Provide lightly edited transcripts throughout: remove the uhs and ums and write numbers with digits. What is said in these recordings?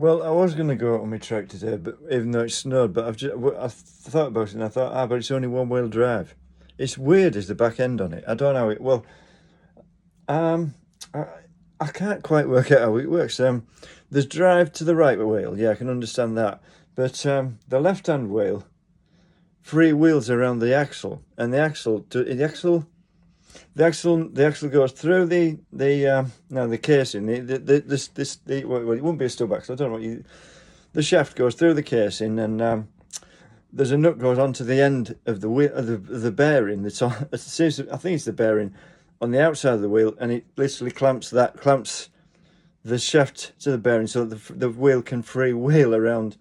Well, I was going to go out on my trike today, but even though it snowed, but I thought about it and I thought, but it's only one-wheel drive. It's weird, is the back end on it. I don't know how it. Well, um, I, I can't quite work out how it works. There's drive to the right wheel. Yeah, I can understand that. But the left-hand wheel, three wheels around the axle, and the axle goes through the casing. Well, it wouldn't be a stub axle. I don't know what you. The shaft goes through the casing, and there's a nut goes onto the end of the wheel of the bearing. That's on. I think it's the bearing on the outside of the wheel, and it literally clamps the shaft to the bearing so that the wheel can freewheel around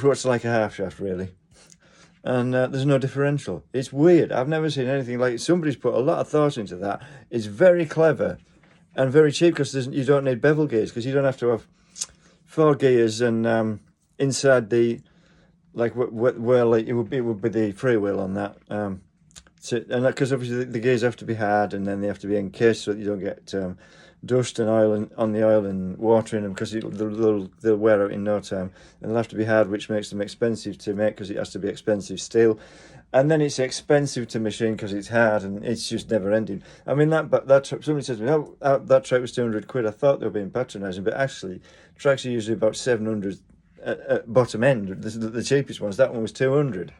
what's like a half shaft really. And there's no differential. It's weird. I've never seen anything like it. Somebody's put a lot of thought into that. It's very clever and very cheap because you don't need bevel gears, because you don't have to have four gears and inside the where like it would be the freewheel on that. And because obviously the gears have to be hard, and then they have to be encased so that you don't get dust and oil on the oil and water in them, because they'll wear out in no time. And they'll have to be hard, which makes them expensive to make because it has to be expensive steel. And then it's expensive to machine because it's hard, and it's just never ending. I mean, somebody says to me, oh, that trike was 200 quid. I thought they were being patronising, but actually, trikes are usually about 700 at bottom end. The cheapest ones, that one was 200.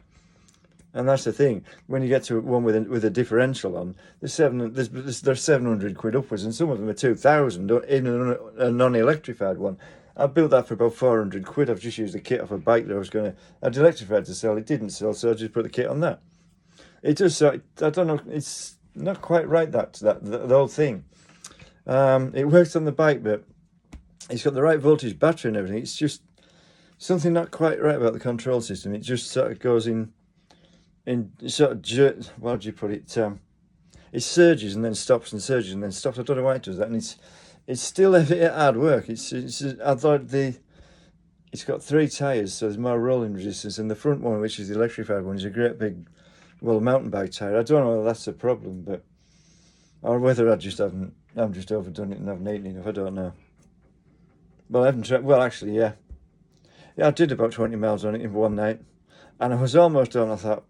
And that's the thing. When you get to one with a differential on, there's 700 quid upwards, and some of them are 2,000. Even a non-electrified one, I built that for about 400 quid. I've just used the kit off a bike that I'd electrified to sell. It didn't sell, so I just put the kit on that. It just, I don't know. It's not quite right, the whole thing. It works on the bike, but it's got the right voltage battery and everything. It's just something not quite right about the control system. It just sort of goes in sort of what do you put it? It surges and then stops and surges and then stops. I don't know why it does that, and it's still hard work. I thought it's got 3 tyres, so there's more rolling resistance, and the front one, which is the electrified one, is a great big, well, mountain bike tyre. I don't know whether that's a problem, or whether I'm just overdone it and haven't eaten enough. I don't know. Well, I haven't tried. Well, actually, yeah, I did about 20 miles on it in one night, and I was almost done. I thought,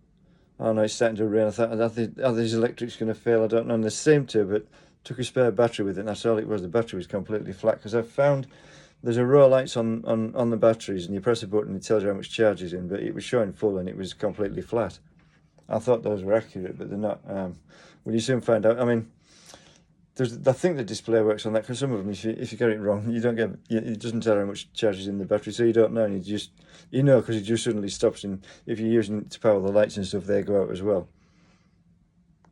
oh no, it's starting to rain. I thought, are these electrics going to fail? I don't know. And they seemed to, but took a spare battery with it, and that's all it was. The battery was completely flat, because I've found there's a row of lights on the batteries, and you press a button and it tells you how much charge is in, but it was showing full and it was completely flat. I thought those were accurate, but they're not. Well, you soon find out. I mean, I think the display works on that, because some of them, if you get it wrong, you don't get it doesn't tell how much charge is in the battery, so you don't know, and because it just suddenly stops, and if you're using it to power the lights and stuff, they go out as well.